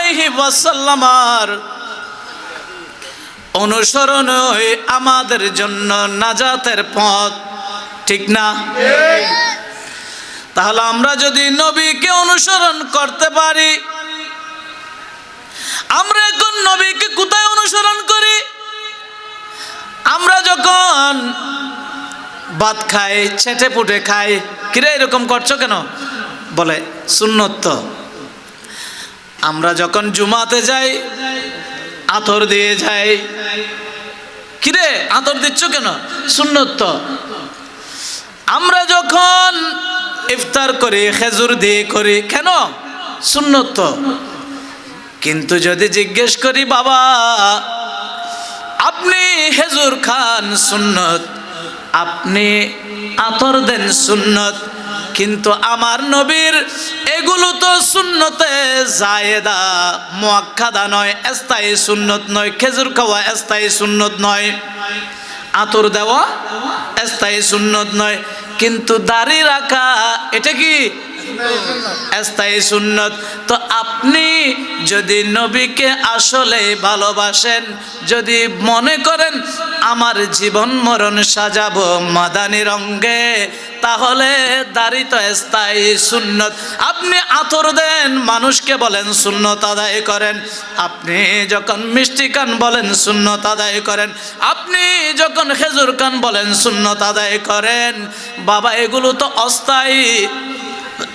আলাইহি ওয়াসাল্লামার অনুসরণই আমাদের জন্য নাজাতের পথ, ঠিক না? তাহলে আমরা যদি নবীকে অনুসরণ করতে পারি, আমরা এখন নবীকে কোথায় অনুসরণ করি? আমরা যখন ভাত খাই, ছেটে পুটে খাই, কিরে এরকম করছো কেন? বলে সুন্নত তো। আমরা যখন জুমাতে যাই আতর দিয়ে যাই, কিরে আতর দিচ্ছ কেন? সুন্নত তো। আমরা যখন ইফতার করি খেজুর দিয়ে করি, কেন? সুন্নত তো। কিন্তু যদি জিজ্ঞেস করি, বাবা আপনি খেজুর খান সুন্নত, আপনি আতর দেন সুন্নত, কিন্তু আমার নবীর এগুলো তো সুন্নতে জায়েদা মুআক্কাদা নয়, স্থায়ী সুন্নত নয়। খেজুর খাওয়া স্থায়ী সুন্নত নয়, আতর দেওয়া স্থায়ী সুন্নত নয়, কিন্তু দাড়ি রাখা এটা কি স্থায়ী সুন্নত। তো আপনি যদি নবীকে আসলে ভালোবাসেন, যদি মনে করেন আমার জীবন মরণ সাজাবো মাদানী রঙে, তাহলে দাড়ি তো স্থায়ী সুন্নত। আপনি আতর দেন, মানুষকে বলেন সুন্নত আদায় করেন। আপনি যখন মিষ্টি খান বলেন সুন্নত আদায় করেন। আপনি যখন খেজুর খান বলেন সুন্নত আদায় করেন। বাবা এগুলো তো অস্থায়ী,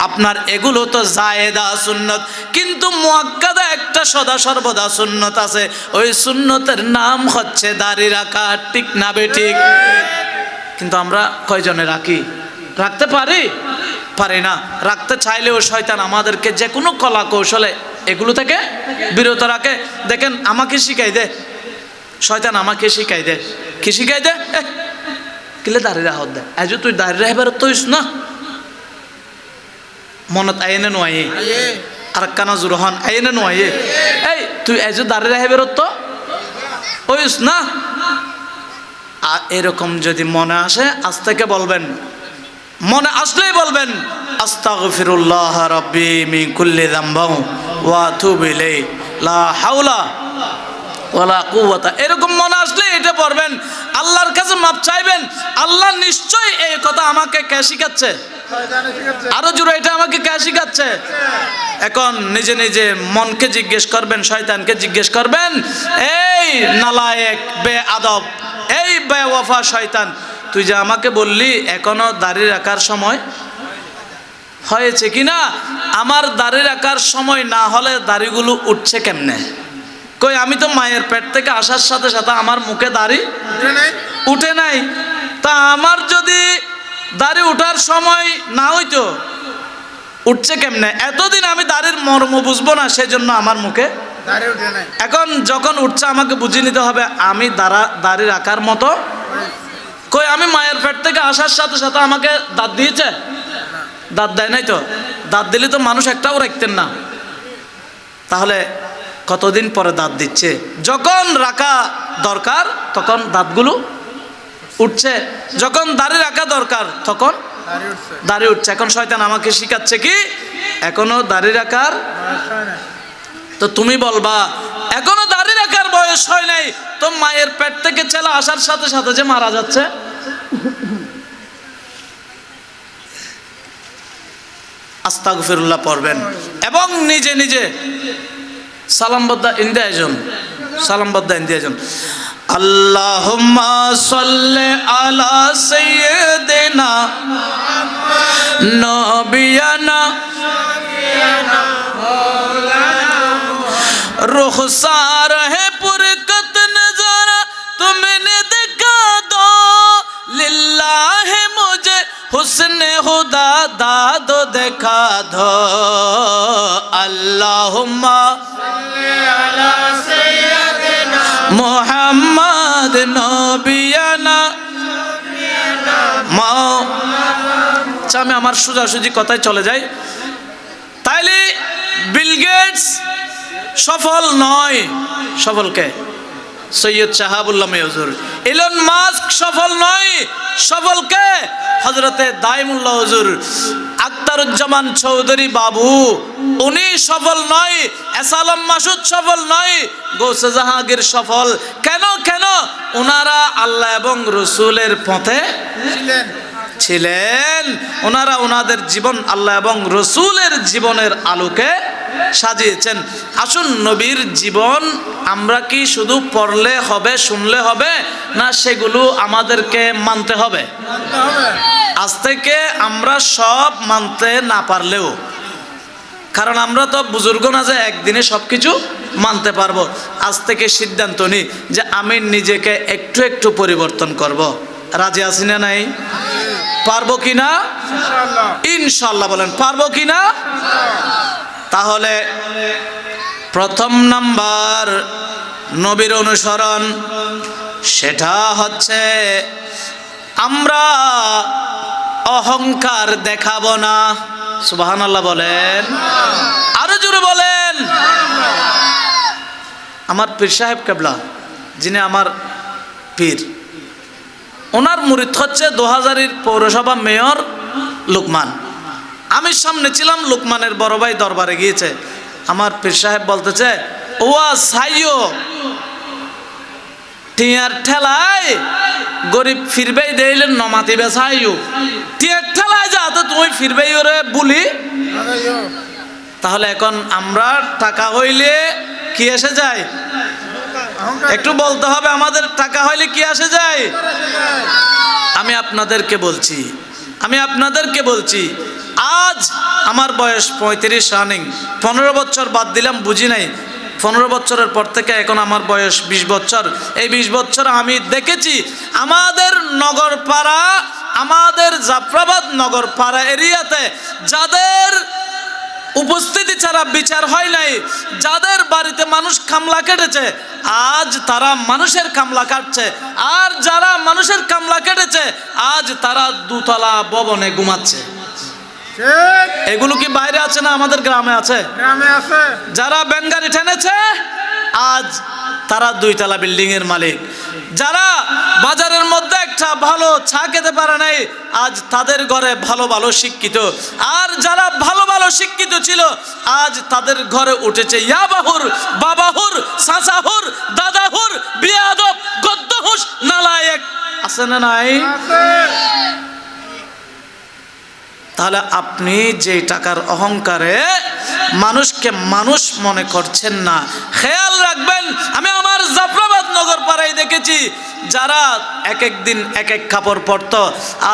আপনার এগুলো তো জায়েদা সুন্নত, কিন্তু মুআক্কাদা একটা সদা সর্বদা সুন্নত আছে। ওই সুন্নতের নাম হচ্ছে দাড়ি রাখা, ঠিক না বেঠিক? কিন্তু আমরা কয়জনে রাখি? রাখতে পারি? পারি না। রাখতে চাইলেও শয়তান আমাদেরকে যে কোনো কলা কৌশলে এগুলো থেকে বিরত রাখে। দেখেন আমাকে শিখাই দে শয়তান, আমাকে শিখাই দে। কি শিখাই দে? কিলে দাড়ি রাহত দে, আজ তুই দাড়ি রাখবার তৈস না, মনত আইনে নোয়াই আর কানা জুরহান আইনে নোয়াই, এই তুই এজ দাঁড়িয়ে রাহে বেরোত ওইস না। এরকম যদি মনে আসে আজ থেকে বলবেন, মনে আসলেই বলবেন আস্তাগফিরুল্লাহ রাব্বি মিন কুল্লি যামবি ওয়া আতুবু ইলাইহি লা হাওলা ওয়ালা কুওয়াতা। এরকম মনে আসলে এটা পড়বেন, আল্লাহর কাছে মাপ চাইবেন। আল্লাহ নিশ্চয়ই এই কথা আমাকে কে শিখাচ্ছে? আরো জোরে, এটা আমাকে কে শিখাচ্ছে? এখন নিজে নিজে মনকে জিজ্ঞেস করবেন, শয়তানকে জিজ্ঞেস করবেন, এই নালায়েক বেআদব, এই বেওয়াফা শয়তান, তুই যে আমাকে বললি এখনো দাড়ি রাখার সময় হয়েছে কিনা? আমার দাড়ি রাখার সময় না হলে দাড়িগুলো উঠছে কেমনে? কই আমি তো মায়ের পেট থেকে আসার সাথে সাথে আমার মুখে দাড়ি উঠে নাই। তা আমার যদি দাড়ি উঠার সময় না হইতো উঠছে কেমনে? এতদিন আমি দাড়ির মর্ম বুঝবো না, সেজন্য আমার মুখে দাড়ি উঠে নাই। এখন যখন উঠছে আমাকে বুঝিয়ে নিতে হবে আমি দাড়ি রাখার মতো। কই আমি মায়ের পেট থেকে আসার সাথে সাথে আমাকে দাঁত দিয়েছে? দাঁত দেয় নাই তো। দাঁত দিলে তো মানুষ একটাও রাখতেন না। তাহলে কতদিন পরে দাঁত দিচ্ছে? যখন রাখা দরকার তখন দাঁতগুলো উঠছে, যখন দাড়ি রাখা দরকার তখন দাড়ি উঠছে। এখন শয়তান আমাকে শিখাচ্ছে কি এখনো দাড়ি রাখার। তো তুমি বলবা এখনো দাড়ি রাখার বয়স হয় নাই, তো মায়ের পেট থেকে ছেলে আসার সাথে সাথে যে মারা যাচ্ছে। আস্তাগফিরুল্লাহ পড়বেন এবং নিজে নিজে সালামবদ্ধ ইন্দিয়াজন, সালামবদ্ধ ইন্দিয়াজন। আল্লাহুম্মা সাল্লি আলা সাইয়্যিদিনা নবিয়ানা रुखसार है पुरकत नजारा तुमने देखा दो लिल्लाह मुझे हुस्न खुदा दादो देखा दो अल्लाहुम्मा सल्ली अला सय्यिदिना मुहम्मद नबियाना আমি আমার সোজাসুজি কথায় চলে যাই। তাইলে বিল গেটস সফল নয়, সফলকে সৈয়দ শাহাবুল্লাহ হুজুর। ইলন মাস্ক সফল নয়, সফলকে হযরতে দাইমুল্লাহ হুজুর। আক্তার আখতারুজ্জামান চৌধুরী বাবু উনি সফল নয়, এসালাম মাসুদ সফল নয়, গৌসে জাহাঙ্গীর সফল। কেন কেন? ওনারা আল্লাহ এবং রসুলের পথে ছিলেন। ওনারা ওনাদের জীবন আল্লাহ এবং রসুলের জীবনের আলোকে সাজিয়েছেন। আসুন, নবীর জীবন আমরা কি শুধু পড়লে হবে, শুনলে হবে, না সেগুলো আমাদেরকে মানতে হবে? আজ থেকে আমরা সব মানতে না পারলেও, কারণ আমরা তো বুজুর্গ না যে একদিনে সব কিছু মানতে পারবো। আজ থেকে সিদ্ধান্ত নিই যে আমি নিজেকে একটু একটু পরিবর্তন করব। রাজি আছি না নাই? পারবো কিনা? ইনশাআল্লাহ বলেন, পারবো কিনা? তাহলে প্রথম নাম্বার নবীর অনুসরণ, সেটা হচ্ছে আমরা অহংকার দেখাবো না। সুবহানাল্লাহ বলেন, আরো জোরে বলেন। আমার পীর সাহেব কেবলা, যিনি আমার পীর, ওনার মুরিদ হচ্ছে 2000 পৌরসভা মেয়র লোকমান। আমি সামনে ছিলাম, লোকমানের বড় ভাই দরবারে গিয়েছে। আমার পীর সাহেব বলতেছে, ওয়া সাইয়ো টিয়ার ঠেলায় গরিব ফিরবেই দেইলেন নমাতি বেসাইও, টিয়ার ঠেলায় যা তো তুমি ফিরবেই ওরে বলি। তাহলে এখন আমরা টাকা হইলে কি এসে যায়? একটু বলতে হবে, আমাদের টাকা হইলে কি আসে যায়? আমি আপনাদেরকে বলছি, আজ আমার বয়স 35 রানিং, 15 বছর বাদ দিলাম, বুঝি নাই। 15 বছরের পর থেকে এখন আমার বয়স 20 বছর। এই 20 বছর আমি দেখেছি আমাদের নগরপাড়া, আমাদের জাফরাবাদ নগরপাড়া এরিয়াতে যাদের উপস্থিতি ছাড়া বিচার হয় নাই, যাদের বাড়িতে মানুষ কামলা কেটেছে, আজ তারা মানুষের কামলা কাটছে। আর যারা মানুষের কামলা কেটেছে, আজ তারা দুতলা ভবনে ঘুমাচ্ছে। এগুলো কি বাইরে আছে না আমাদের গ্রামে আছে? যারা ব্যাঙ্গারি টেনেছে, আজ তারা 2 তলা বিল্ডিং এর মালিক। যারা বাজারের মধ্যে একটা ভালো চা খেতে পারে নাই, আজ তাদের ঘরে ভালো ভালো শিক্ষিত। আর যারা ভালো ভালো শিক্ষিত ছিল, আজ তাদের ঘরে উঠেছে ইয়াবাহুর, বাবাহুর, চাচাহুর, দাদাহুর, বিয়াদব, গদ্দহুশ, নালায়েক। আছে না নাই? তাহলে আপনি যে টাকার অহংকারে মানুষকে মানুষ মনে করছেন না, খেয়াল রাখবেন। আমি আমার জাফরাবাদ নগর পাড়ায় দেখেছি, যারা এক এক দিন এক এক কাপড় পরতো,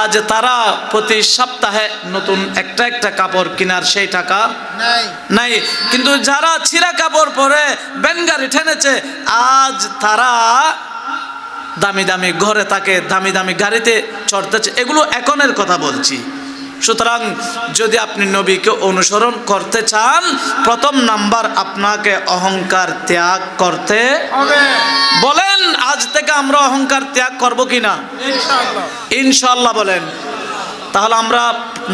আজ তারা প্রতি সপ্তাহে নতুন একটা কাপড় কেনার সেই টাকা নাই। কিন্তু যারা ছিঁড়া কাপড় পরে ব্যানগাড়ি ঠেনেছে, আজ তারা দামি দামি ঘরে থাকে, দামি দামি গাড়িতে চড়তেছে। এগুলো এখনের কথা বলছি। সুতরাং যদি আপনি নবীকে অনুসরণ করতে চান, প্রথম নাম্বার আপনাকে অহংকার ত্যাগ করতে হবে। বলেন, আজ থেকে আমরা অহংকার ত্যাগ করব কিনা? ইনশাআল্লাহ বলেন। তাহলে আমরা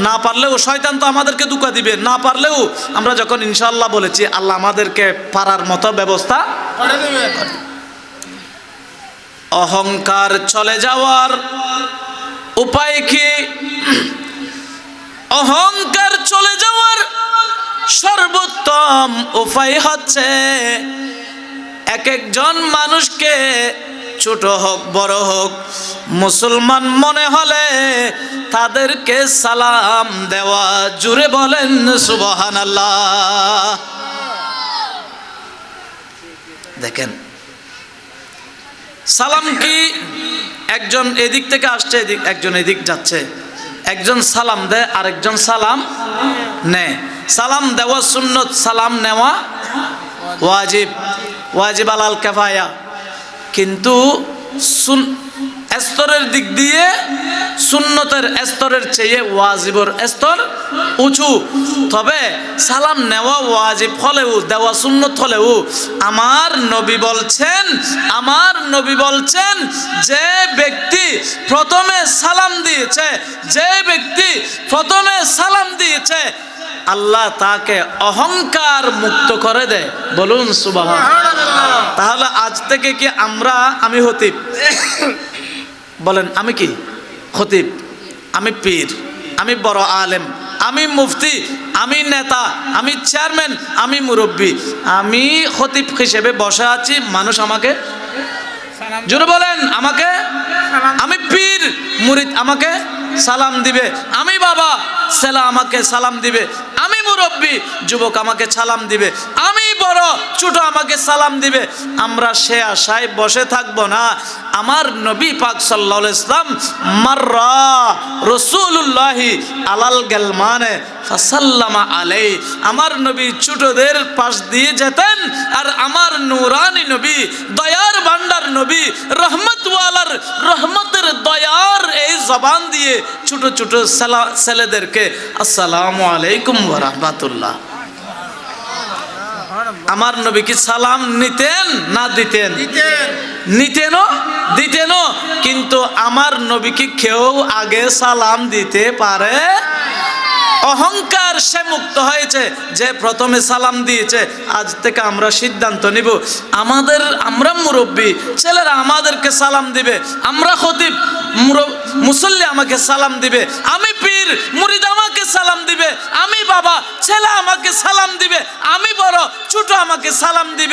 না পারলেও, শয়তান তো আমাদেরকে ধোঁকা দিবে, না পারলেও আমরা যখন ইনশাআল্লাহ বলেছি, আল্লাহ আমাদেরকে পারার মতো ব্যবস্থা করে দেবে। অহংকার চলে যাওয়ার উপায় কি? অহংকার চলে যাওয়ার সর্বোত্তম উপায় হচ্ছে এক একজন মানুষকে, ছোট হোক বড় হোক, মুসলমান মনে হলে তাদেরকে সালাম দেওয়া। জুড়ে বলেন সুবহানাল্লাহ। দেখেন, সালাম কি? একজন এদিক থেকে আসছে, একজন এদিক যাচ্ছে, একজন সালাম দেয়, আরেকজন সালাম নেয়। সালাম দেওয়া সুন্নত, সালাম নেওয়া ওয়াজিব। ওয়াজিব আলাল কিফায়া। কিন্তু স্তরের দিক দিয়ে সুন্নতের স্তরের চেয়ে ওয়াজিবের স্তর উঁচু। তবে সালাম নেওয়া ওয়াজিব হলেও, দেওয়া সুন্নত হলেও, আমার নবী বলছেন যে ব্যক্তি প্রথমে সালাম দিয়েছে, আল্লাহ তাকে অহংকার মুক্ত করে দেয়। বলুন সুবহানাল্লাহ। তাহলে আজ থেকে কি আমি খতিব, বলেন আমি কি খতিব, আমি পীর, আমি বড় আলেম, আমি মুফতি, আমি নেতা, আমি চেয়ারম্যান, আমি মুরব্বী, আমি খতিব হিসেবে বসে আছি, মানুষ আমাকে জোরে বলেন আমাকে, আমি পীর মুরিদ আমাকে সালাম দিবে, আমি বাবা ছেলে আমাকে সালাম দিবে, আমি মুরব্বী যুবক আমাকে সালাম দিবে, আমি বড় ছোট আমাকে সালাম দিবে। আমরা সে আশায় বসে থাকবো না। আমার নবী পাক সাল্লাল্লাহু আলাইহি সাল্লাম মাররা রাসূলুল্লাহি আলাল গালমানে ফাসাল্লামা আলাইহি, আমার নবী ছোটদের পাশ দিয়ে যেতেন, আর আমার নূরানি নবী, দয়ার ভান্ডার নবী, রহমতওয়ালার রহমতের দয়ার এই জবান দিয়ে ছোট ছোট ছেলেদেরকে আসসালামু আলাইকুম ওয়া রাহমাতুল্লাহ। আমার নবী কি সালাম নিতেন না দিতেন? নিতেনও, দিতেনও। কিন্তু আমার নবী কি কেউ আগে সালাম দিতে পারে? অহংকার সে মুক্ত হয়েছে যে প্রথমে সালাম দিয়েছে। আজ থেকে আমরা সিদ্ধান্ত নিব, আমরা মুরব্বী, ছেলেরা আমাদেরকে সালাম দিবে, আমরা খতিব মুসল্লি আমাকে সালাম দিবে, আমি পীর মুরিদ আমাকে সালাম দিবে, আমি বাবা ছেলে আমাকে সালাম দিবে, আমি বড় ছোট আমাকে সালাম দিবে।